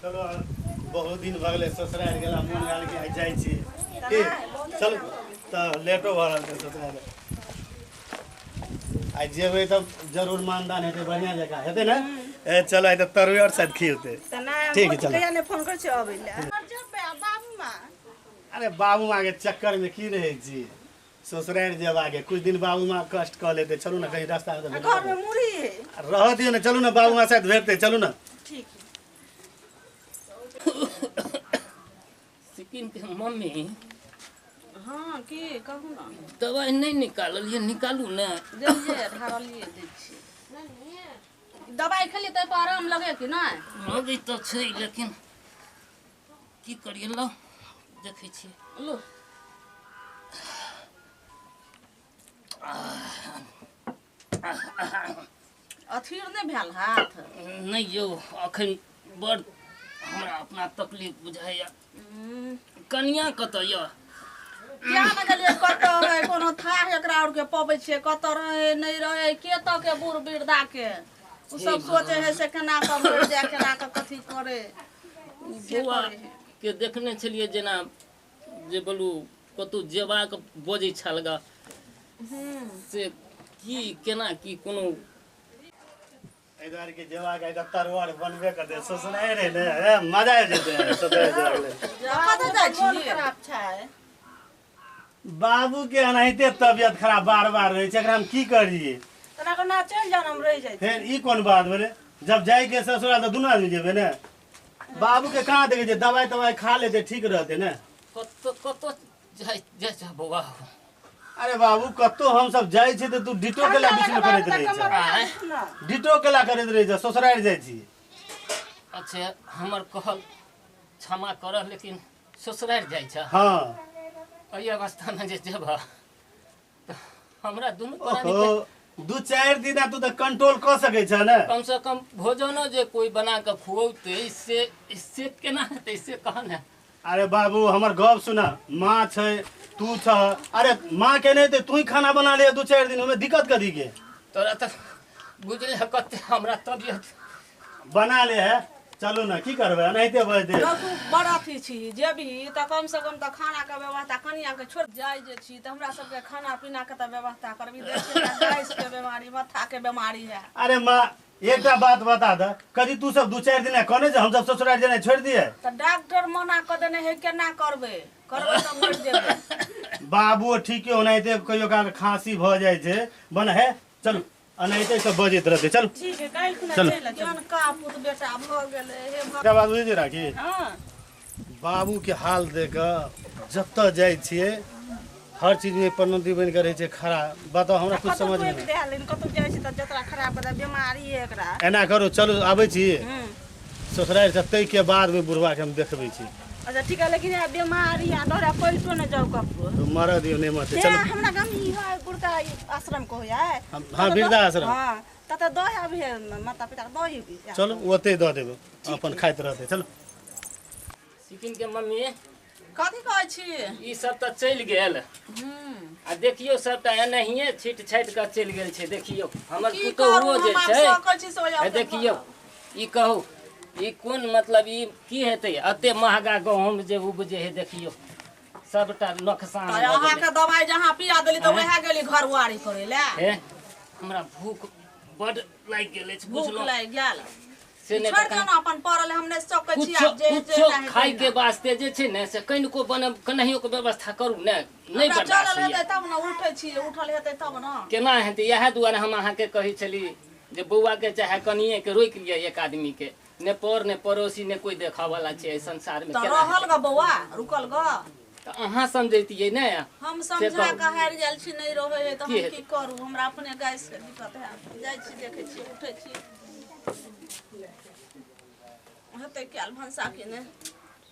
चलो बहुत दिन भ गेलै ससुराल गेला मोन गाल के जाइ छी की चल त लेटो भ रहल छै ससुराल आई जेबै तब जरूर मानदान हेतै बढ़िया जगह हेतै ना ए चलो आई त तरुआ और साथ खियौते ठीक है चलो कहिया ने फोन कर छै अबै ले बाबू मां अरे बाबू माँ के चक्कर में की रहे छी ससुराल जेबा के कुछ दिन बाबू माँ कष्ट क लेते चलू ना कहीं रास्ता में घर में मुड़ी है रह दियो ना चलू ना बाबू माँ साथ भेटते चलू ना ठीक है सिक्किम के मम्मी हां की कहू ना दवाई नहीं निकालिए निकालू ना देलिए ढारलिए दै छी दवाई खेलिए त आराम लगे कि नहीं लगे तो छै लेकिन की करिए लो देखे छी लो अथीर नहीं भेल हाथ नहीं यो अखन बड़ हमरा अपना तकलीफ बुझाइया कनिया कत य क्या न गेलिए कत रहे कोनो था एकरा और के पबै छे कत रहे नहीं रहे के त के बूढ़ वृद्धा के उ सब सोचे है से केना क मर जाए केना क कथी करे बुआ के देखने छलिए जेना जे बोलू कतौ जेबाक बजै छलगा से की केना की कोनो इधर के जेवा के तरुआ बनबे करते ससुराल रे ने मजा आ जेते ससुराल जेले कत जाय छी खराब छै बाबू के अनाहिते तबियत खराब बार-बार रहे छै एकरा हम की करिए तना को ना चल जानम रह जाय फिर ई कोन बात भेले जब जाय के ससुराल त दुनू आदमी जेबे ने बाबू के कहां देखे छै दवाई तवाई खा लेते ठीक रहते ने कत जाय बउआ अरे बाबू कतो हम सब जाय छी त तू डिटो केला बीच में करैत रहे छ डिटो केला करैत रहे छ ससुराल जाय छी अच्छा हमर कहल क्षमा कर लेकिन ससुराल जाय छ हां अई अवस्था में जे जेब हमरा दुनू प्राणी के दू चार दिन तू तो कंट्रोल कर सके छ ना कम से कम भोजन जे कोई बना के खुआते इससे केना हेतै इससे कहन है अरे बाबू हमर गप सुना माँ छै तू छ अरे माँ के नहीं तू ही खाना बना ले दू चार दिन में दिक्कत करी के तोरा त बुझले कते हमरा तबियत बना ले है चलो ना की करबे नहीं ते बजते तू बड़ा थी छी जेबी त कम से कम त खाना के व्यवस्था कनिया के छोड़ जाय जे छी त हमरा सब के खाना पीना के त व्यवस्था करबी देखे गैस के बीमारी माथा के बीमारी है अरे माँ एकटा बात बता द कदी तू सब दू चार दिन कने जे हम सब ससुराल जेना छोड़ दिए त डॉक्टर मना क देने है केना करबे करबे त मर जेबे बाबू ठीक होनाइते कहियो का खांसी भ जाय छै बन है चल अनाइते सब बजैत रहते चल ठीक है काल खुना चल। चल जन का पुत बेटा भ गेले हे एकटा बात बुझै छी राखी हां बाबू के हाल देख जत जाय छिए हर चीज में पन्नती बन के रहे छै खड़ा बताओ हमरा कुछ समझ में नहीं कतौ जाय छी त जतरा खराब बता बीमारी है एकरा एना करो चलो आबै छी ससुराल से तै के बाद में बुढ़वा के हम देखबै छी अच्छा ठीक है लेकिन ये बीमारी आ डरा पैसो न जाओ कपरो तो मर दियो नहीं मत चलो चलो हमरा गाम ई है गुरका आश्रम को है हां वृद्धा आश्रम हां त दो अभी माता पिता दो ही चलो ओते द देबो अपन खाइत रहते चलो सिक्किम के मम्मी कथि कहै छी ई सब त चल गेल आ देखियो सबटा एनाहिए छीट छाट के चल गेल छै देखियो हमर पुतोहो जे छै ए देखियो ई कहू ई कोन मतलब ई की हेतै अते महंगा गहूम जे उपजे है देखियो सबटा नुकसान अहाँ के दवाई जहां पिया देली त वहे गेली घर वारी करे ले हे हमरा भूख बड लाग गेल छै भूख बुझलो लाग गेल से ने छोड़ दो ना अपन पड़ल हमने सकै छी कुछ आब जे जे खाय के वास्ते जे छै ने से कनिको बने कन्हियो के व्यवस्था करू ने नहीं चलल बर्दाश्त हेतै होइए तब न उठै छी उठल हेतै तब न केना हेतै इएह दुआरे हम अहाँके कहै छली जे बौआ के चाहे कनिए के रोकि लिअ एक आदमी के ने पर ने पड़ोसी ने कोई देखा वाला छै एहि संसार में त रहल ग बौआ रुकल ग त अहाँ समझैतियै ने हम समझा के हार गेल छी नहीं रहे है त हम की की करू हमरा अपने गैस के दिक्कत है जाय छी देखे छी उठै छी हेतै काल भंसा के ने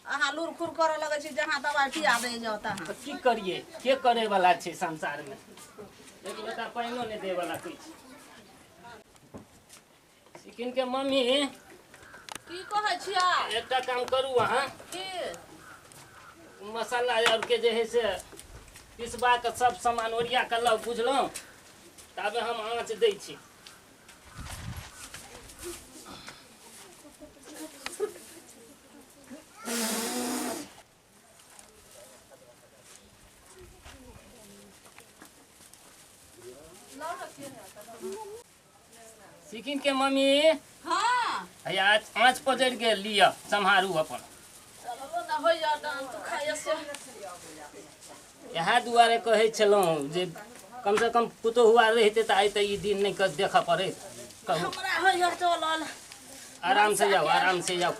अहाँ लूर खुर करे लगे छी जहां दवाई पिया दे जाता त की करिए के करे वाला छै संसार में एक बेटा पानियो ने दे वाला कोई छै सिक्किम के मम्मी की कहै छिया एकटा काम करू अहाँ की मसाला और के जे है से पिसबा के सब सामान ओरिया के लग बुझलहुँ तबे हम आँच दै छी सिकिन के मम्मी हाँ है आज आँच पजर के लिया सम्हारू अपन चलो ना हो जा डांस तो खाइए से यहाँ दुआरे कहे छलहुँ जे कम से कम पुतो हुआ रहते तो आई तो ये दिन नहीं कर देखा पड़े कहूँ हमरा हो जा चल आराम से जाओ आराम से जाओ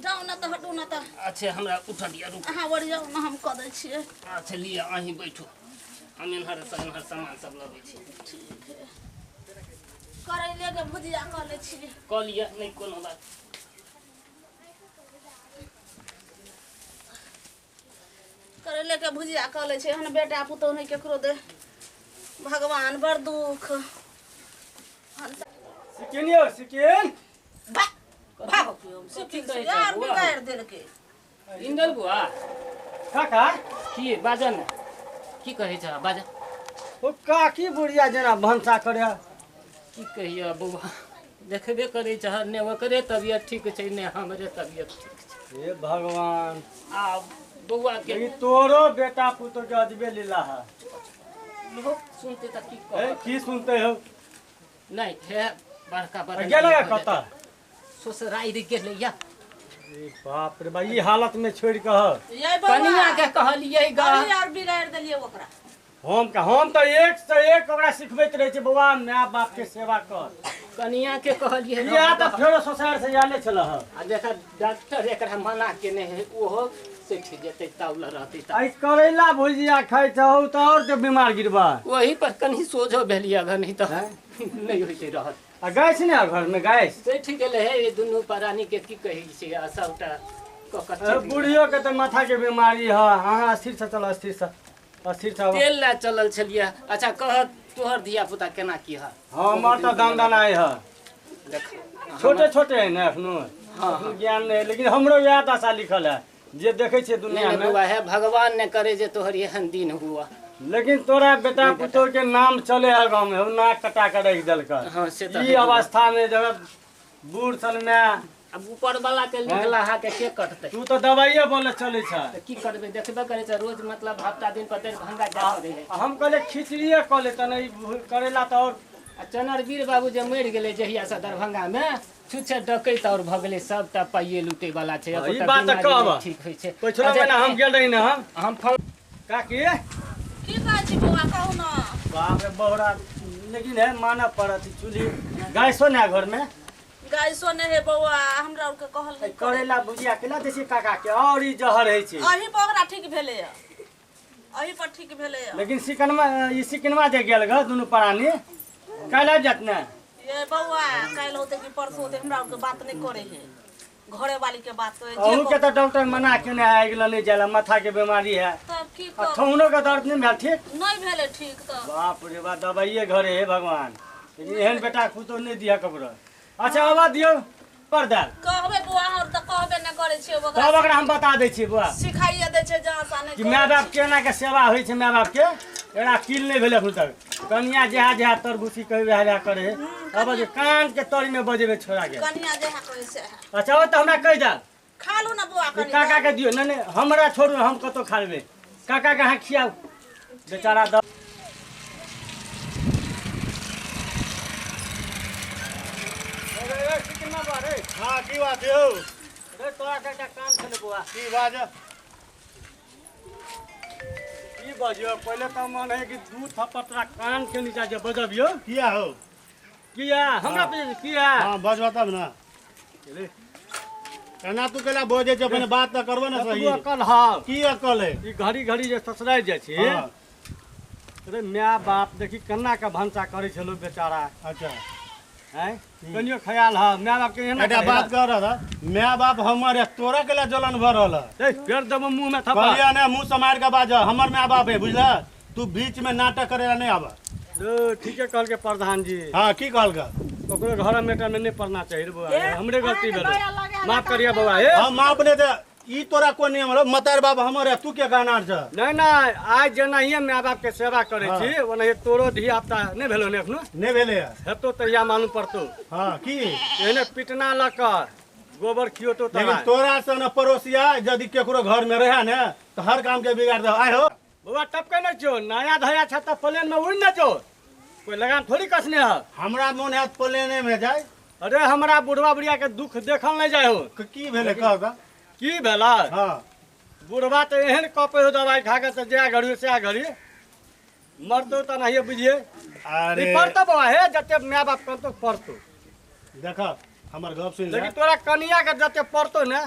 जाओ ना तो हटू ना तो अच्छे हमरा उठा दिया रुक अहाँ बढ़ जाओ ना हम कह दै छियै अच्छा लिया अहीं बैठो हम इन्हर सामान सब लबै छी ठीक है करैले के भुजिया कऽ लै छियै कह लिया नहीं कोनो बात करैले के भुजिया कऽ लै छियै हन बेटा पुतौह नहीं केकरो दे भगवान बड़ दुख सिकिनियो सिकिन यार बिगाड़ देलकै इंदल बुआ काका की बाजन की कहै छ बाजा ओ काकी बुढ़िया जना भंसा करे की कहियो बउआ देखबे करै छ ने ओकरे तबियत ठीक छै ने हमरे तबियत ठीक छै हे भगवान आ बउआ के लेकिन तोरो बेटा पुतो के अजबे लीला है लोग सुनते त की ए, कह की सुनते हो नहीं हे बड़का बड़का गेले कता ससुराई रे गेले या ए बाप रे भाई ई हालत में छोड़ के ह ये कनिया के कहलियै गा अभी यार बिगाड़ देलियै ओकरा हम तो एक से एक ओकरा सिखबैत रहे छी बउआ माय बाप के सेवा कर कनिया के कहलियै या त फेरो ससुराल से आले छल ह आ देखा डॉक्टर एकरा मना केने है ओहो सेठ जेतै ताउला रहतै त आई करैला भुजिया खाइ छौ त और जो बीमार गिरबा वही पर कनी सोझो भेलिया घर नहीं तो नहीं होते रहत आ गैस ने घर में गैस सेठ गेले है ये दुनू प्राणी के की कहै छै आ सबटा ककत बुढ़ियो के त माथा के बीमारी ह हां स्थिर से चल स्थिर से तेल ला चलल छलिया अच्छा कह तोहर धिया पुता केना की है हमर त दान आए ह देख छोटे छोटे है ना एखनो हाँ। ज्ञान नहीं लेकिन हमरो यह दशा लिखल है जे देखे छे दुनिया नहीं में हुआ है भगवान ने करे जे तोहर एहन दिन हुआ लेकिन तोरा बेटा पुतो के नाम चले है गाँव में नाक कटा के रख दल हाँ से तो ई अवस्था में जब बूढ़ सल में अब ऊपर वाला के लिखला हा के कटतै तू तो दवाइये बोले चले छ त की करबे देखबे करे छ रोज मतलब हफ्ता दिन पर देर भंगा जा रहे है हम कहले खिचड़िए कह ले तने करेला तो और आ चनरवीर बाबू जे मरि गेलै जहिया से दरभंगा में छुच्छे डकैत और भ गेलै सबटा पाइये लूटे वाला छै ई बात त कहब ठीक होय छै पिछला महीना हम गेल रही ना हम फोन काकी की कहै छी बौआ कहू ना बाप रे बहुरा लेकिन है मानव पड़त चूल्ही गैसो ना घर में गाय सोने है बौआ हमरा और के कहल नहीं करेला भुजिया केला देसी काका के और ई जहर है छै अही पर ओकरा ठीक भेलै है अही पर ठीक भेलै है लेकिन सिकनवा जे गेल ग दुनू प्राणी काल्हि आबि जात ने ये बौआ काल्हि होते कि परसों होते हमरा और के बात नहीं करे है घरे वाली के बात करे अहू के तो डॉक्टर मना केने है अगिला नहीं जाला माथा के बीमारी है तब की आ कर ठौनो के दर्द नहीं भेल ठीक नहीं भेलै ठीक तो बाप रे बा दवाइये घरे हे भगवान लेकिन एहन बेटा कुतो नहीं दिया ककरो अच्छा आवाज दियो पर्दा कहबे बुआ और त कहबे न करे छियै तब ओकरा ओकरा हम बता दै छी बुआ सिखाइए दै छै जहाँ सा नहीं कि माय बाप केना के सेवा होइ छै माय बाप के एरा किल नहीं भेले अखन तक कनिया जहा जहा तरगुसी कहि वहा करे अब जे कान के तरी में बजेबे छोड़ा के कनिया जे करे से है अच्छा ओ त हमरा कहि दा खा लू ना बुआ कनिया काका के दियो नहीं नहीं हमरा छोड़ू हम कतो खा लेबे काका के हां खियाओ बेचारा द अरे कितना बार है हाँ की बात है रे तोरा काका कान छले बुआ की बात है की बजियो पहले त मन है कि दू थपटरा कान के नीचा जे बजबियो किया हो किया हमरा पे किया हाँ बजवा तब ना केना तू केला बोझे छ अपने बात त करबो ना सही तू अकल हां की अकल है ई घड़ी घड़ी जे ससुराल जाइ छी हाँ, अरे माय बाप देखी कन्ना के भंसा करे छलो बेचारा अच्छा हैं कनियो ख्याल हा माय बाप के एना बेटा बात कर रहा था माँ बाप हमारे तोरा केला जलन भर रहल ए फेर दब मुंह में थप्पड़ कहलिया ने मुंह समार के बाज हमर माँ बाप है बुझला तू बीच में नाटक करेला नहीं आवा दो ठीके कहल के प्रधान जी हाँ की कहल का ओकरो घर में में नहीं पढ़ना चाहिए रे बुआ हमरे गलती भेल माफ करिया बुआ हे हम अपने तो ई तोरा कोन नियम रो मतार बाप हमारे तू के गानार छ नहीं नहीं आज जेनाहिए माय बाप के सेवा करे हाँ। छी ओनाहिए तोरो धिया पुता नहीं भेलो ने एखनो नहीं भेले हेतो तहिया मालूम पड़तो हाँ की एने पिटना लक गोबर खियोतो लेकिन तला तोरा से न पड़ोसिया यदि केकरो घर में रहे ने तो हर काम के बिगाड़ दे आय हो बुआ टपके न जो नया धया छ त प्लेन में उड़ न जो कोई लगान थोड़ी कसने है। हमरा मोन है प्लेने में जाए। अरे हमरा बुढ़वा बुढ़िया के दुख देखल नहीं जाए हो। की भेले कहबा की भेला? हां बुढ़वा तो एहन कपे हो दवाई खा के तो जा घड़ी से घड़ी मरतो तो नहीं बुझिए। अरे पढ़तो बाबा हे जते माय बाप करतो पढ़तो। देखा हमर गप सुन ले। लेकिन तोरा कनिया के जते पढ़तो ना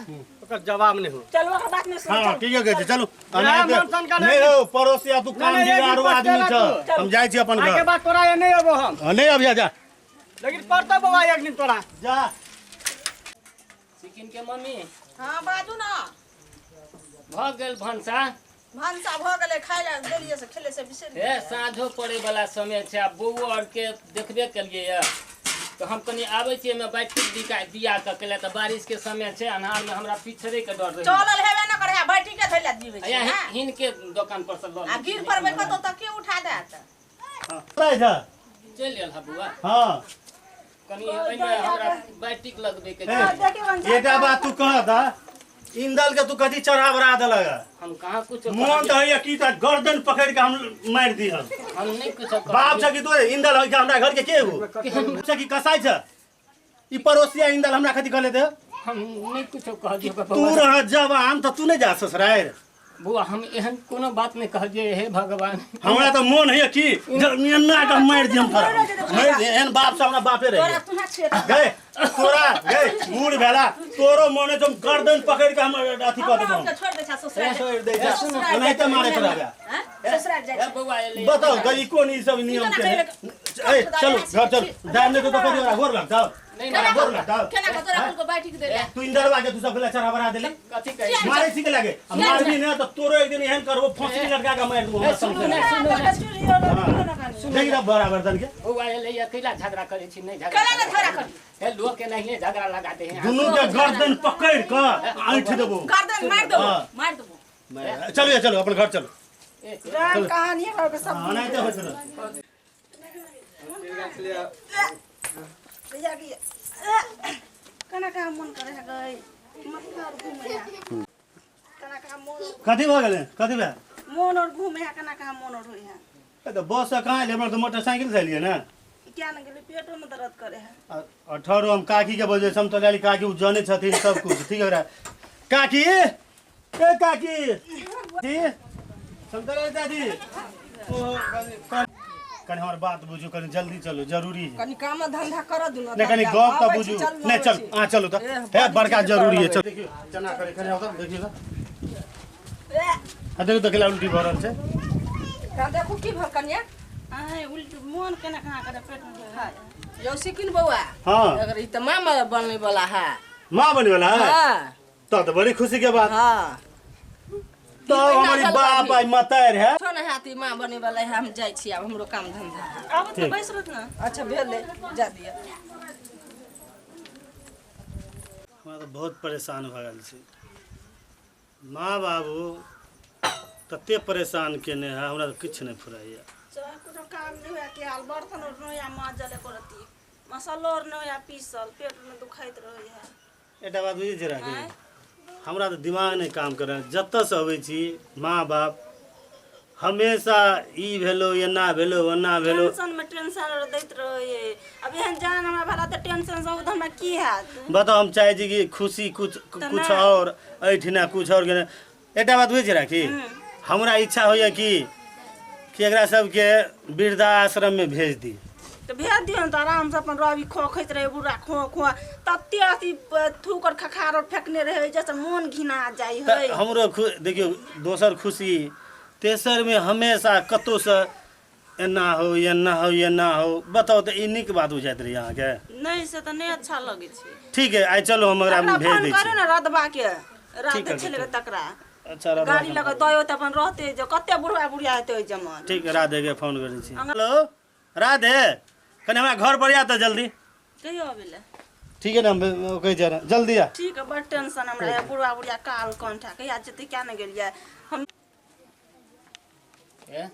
ओकर जवाब नहीं हो। चलो का बात में सुन। हां ठीक है चलो। नहीं नहीं हो पड़ोसिया तू काम बिगाड़ो आदमी छ। हम जाय छी अपन घर। आगे बात तोरा ये नहीं अब हम। नहीं अब जा। लेकिन पढ़तो बाबा एक दिन तोरा जा। सिकिन के मम्मी हां बाजू ना। भ गेल भनसा भ गेले खाय ला देलिए से खेले से बिसर हे साँझो पड़े वाला समय छै। आ बौओ और के देखबे केलिए या तो हम कनी आबै छियै में बैठ दिया के केले त बारिश के समय छै। अन्हार में हमरा पिछड़े के डर रही। चलल हेबे न करे बैठी के थैला जीवे छै। या हिन के दुकान पर से ल आ गिर परबे कतो त के उठा देत। हां चल जा। चल गेल हा बुआ। हां कनी एमे हमरा बैटिक लगबे के एटा बात तू कह दा। इंदल के तू कथी चढ़ा बरा देलगा। हम कहां कुछ मोन तो है की त गर्दन पकड़ के हम मार दी हम नहीं कुछ बाप छ कि तो इंदल है हमरा घर के के हो छ कि कसाई छ। ई पड़ोसिया इंदल हमरा कथी कहले दे। हम नहीं कुछ कह दियो तू रह जवान त तू नहीं जा ससुराल। बुआ हम एहन कोनो बात नहीं कह जे हे भगवान। हमरा तो मन है कि जमियना का मार दियम पर मार एहन बाप से हमरा बापे रहे। तोरा तुहा छे गए तोरा गए बूढ़ भेला तोरो मने तुम गर्दन पकड़ के हम अथी कर देबो। छोड़ दे छ ससुराल। छोड़ दे जा नहीं त मारे तोरा बा। हां ससुराल जाय। ए बुआ एले बताओ गई कौन ई सब नियम के। ए चलो घर चल जाने तो कभी और गोर लग जाओ। नहीं केना गोर लग जाओ। केना को तोरा को बैठी के दे। तू इंदर बाजे तू सब चढ़ा बरा देले कथी कहे मारे ठीक लगे मार भी ना तो तोरो एक दिन एहन करबो फांसी लटका के मार दूंगा। सुनो ना देखि ना बराबर दन के बुआ एले अकेला झगड़ा करे छी नहीं झगड़ा केना न झगड़ा कर। हे लोग के नहीं झगड़ा लगाते हैं। दोनों के गर्दन पकड़ के ऐठ देबो। गर्दन मार दो मार दो। चलो चलो अपन घर चलो। राम कहानी है के सब नहीं तो हो चलो। केना का मन करे है गई मत कर घूमे है। केना का मन कथी भ गेले कथी बा मन और घूमे है केना का मन और होई है। ए तो बस से कहां ले हमरा तो मोटरसाइकिल से लिए ना। क्या न गेले पेटो में दर्द करे है। 18 हम काकी के वजह से हम तो लाली काकी उ जाने छथिन सब कुछ ठीक है काकी ए काकी जी समतल दादी ओ कनी हमर बात बुझू कनी जल्दी चलो जरूरी है। कनी काम धंधा कर दू नहीं कनी गप तो बुझू नहीं चल हां चलो तो है बड़का जरूरी है। चल देखियो चना करे कनी आओ तो देखियो तो देखो तो केला उल्टी भरल छे। का देखू की भर कनिया आए उल्टी मन केना कहां करे पेट में खाए। यो सिकिन बउआ हां अगर ई त मामा बनने वाला है। मां बने वाला है हां तो बड़ी खुशी के बात। हां तो हमारी बाप आई मतार है छोन हाथी मां बने वाला है। हम जाय छी अब हमरो काम धंधा अब तो बैसरत ना। अच्छा भेल ले जा दिया। हमरा तो बहुत परेशान भ गेल छी। माँ बाबू तते परेशान केने है हमरा तो किछ नहीं फुराइया। चाहे कोनो काम नहीं होया कि हाल बर्तन और नया मां जले करती मसाला और नया पीसल पेट में दुखाइत रही है। एटा बात बुझे छै राखी हमरा तो दिमाग नहीं काम करे। जत्त से अबै छी माँ बाप हमेशा ई भेलो एना भेलो ओना भेलो टेंशन में टेंशन दैत रहे। अब एहन जान हमरा भला त टेंशन से उधर में की हैत। बताओ हम चाहे छी कि खुशी कुछ और ऐठिना कुछ और एटा बात बुझे छै राखी हमरा इच्छा होइए कि एकरा सबके वृद्धाश्रम में भेज दी। तो भेज दियो न त आराम से अपन रवि खोखैत रहे बुढ़ा खो खो तत्ते अथी थूक और खखार और फेंकने रहे जैसे मन घिना जाई है। हमरो देखियो दोसर खुशी तेसर में हमेशा कतो से एना हो एना हो बताओ तो ई नीक बात हो जात रही यहाँ के। नहीं से तो नहीं अच्छा लगे छै। ठीक है आई चलो हम एकरा भेज दै छी। करे न रदबा के रात छले तकरा अच्छा गाड़ी लगा दयो त अपन रहते जो कते बुढ़वा बुढ़िया हेते जमन। ठीक है राधे के फोन करै छी। हेलो राधे कने हमरा घर पर आ त जल्दी कहियो आबेला। ठीक है ना हम कह जा जल्दी आ। ठीक है बड़ टेंशन हमरा बुढ़वा बुढ़िया काल कंठा कहिया जते क्या न गेलिए हम।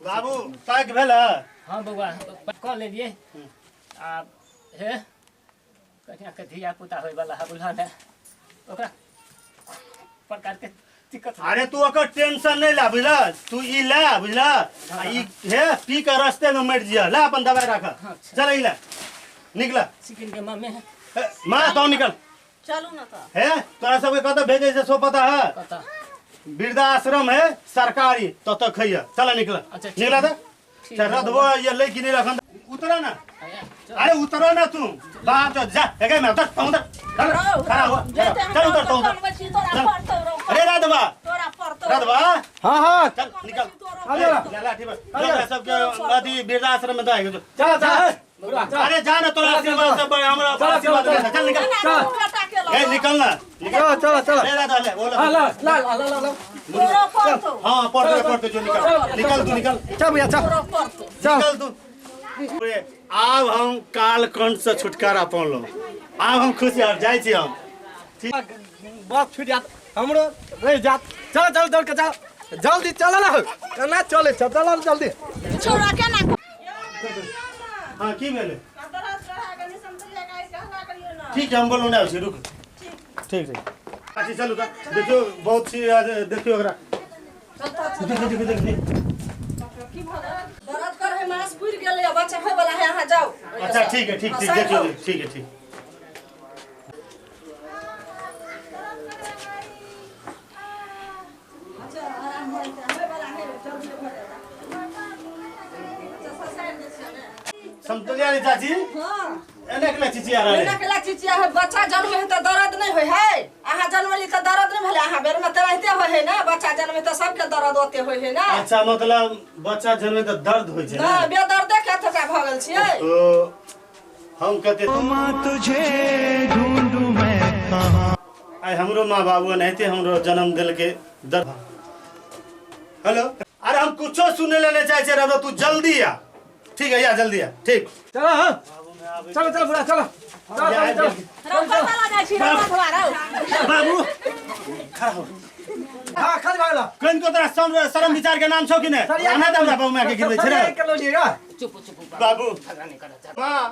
बाबू पैक भेला। हां बउआ कह लेलिए आ हे कहिया के धिया पुता होय वाला है बुझल है ओकरा प्रकार के दिक्कत अरे तू ओकर टेंशन नहीं ला बुझला, तू ई ला बुझला, आ ई हे पी के रास्ते में मर जिया। ला अपन दवाई रखा, चल ई ला निकला। चिकन के मामे है माँ तो निकल चलू ना तो है, तोरा सबके कत भेजे से सो पता है? पता वृद्धाश्रम है सरकारी, तो खैया। चल निकला, अच्छा, ठीक निकला था ठीक है। रदबो ये ले कि नहीं रखन, उतरा ना, अरे उतरो ना तू बाहर तो जा, है मैं उतर उतर खड़ा हुआ, चल उतर तो उतर। अरे राधवा तोरा पड़तो राधवा, हाँ हाँ चल निकल। आ जा। ला ठीक है, सबके अथी वृद्धाश्रम में जाएगा। चल चल अरे जा ना, तोरा आशीर्वाद से हमरा आशीर्वाद दे। चल निकल, ए निकल ना, निकल। चल चल अरे राधवा ले बोल, ला ला ला ला ला तोरा पड़तो हां पढ़ते जो निकल, निकल तू निकल, चल भैया चल तोरा पड़तो निकल तू। आब हम काल कंठ से छुटकारा पालो, आब हम खुश यार जाय छी हम। बात छूट जात हमरो रह जात। चल चल दौड़ के चल, जल्दी चल ना, केना चले चल जल्दी। छोरा केना हां की भेले? ठीक है हम बोलो ना, रुक ठीक है। अच्छा चलो का देखियो, बहुत सी आज देखियो एकरा, देखियो। दर्द कर है, मांस फूल गेले, बच्चा है वाला है, यहां जाओ। अच्छा ठीक है, ठीक देखियो, ठीक है ठीक। अच्छा आराम है वाला है, जल्दी हो जाता। समतोलिया रे चाची, हां एने के चिचिया रे, एना केला चिचिया है, बच्चा जन्म है तो दर्द नहीं होय है। आहा जन्मली तो दर्द नहीं भेले, आहा बेर में त रहते होय है ना, बच्चा जन्मे तो सबके दर्द होते होय है ना। अच्छा मतलब बच्चा जन्मे तो दर्द होय छै ना ना, बेदर्दे के थका भ गेल छियै। तो हम कहते तुझे ढूंढूं मैं कहां। आई हमरो माँ बाबू नहते हमरो जन्म दिल के दर्द। हेलो, अरे हम कुछो सुने लेने चाहे छे रे, तू जल्दी आ। ठीक है या जल्दी आ, ठीक। चल हां चल चल बुरा चल चल चल। रौ पता लगा छी, रौ तुम्हारा बाबू खड़ा हो, हां खाली भागला कौन को तरह शर्म विचार के नाम छौ कि ने? आना दम बाबू मैं के गिरले छे के लो लिएगा। चुप चुप बाबू झगड़ा नहीं करना चाहता। मां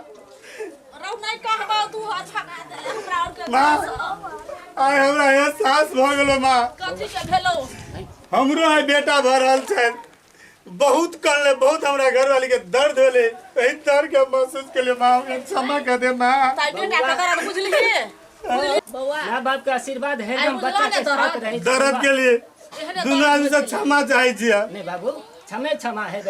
रौ नहीं कहबा तू अच्छा का दे हमरा और के। मां आय हमरा एहसास भ गेलो मां, कथि के भेलो? हमरो है बेटा भ रहल छै, बहुत करले, बहुत हमरा घर वाली के दर्द होले, एही दर्द के महसूस के लिए मां हमें क्षमा कर दे मां। ताई बेटा का दर्द बुझली बउआ? माँ बाप का आशीर्वाद है, हम बच्चा के साथ रहे। दर्द के लिए दोनों आदमी से क्षमा चाहे छियै। नहीं बाबू, क्षमा है बेटा।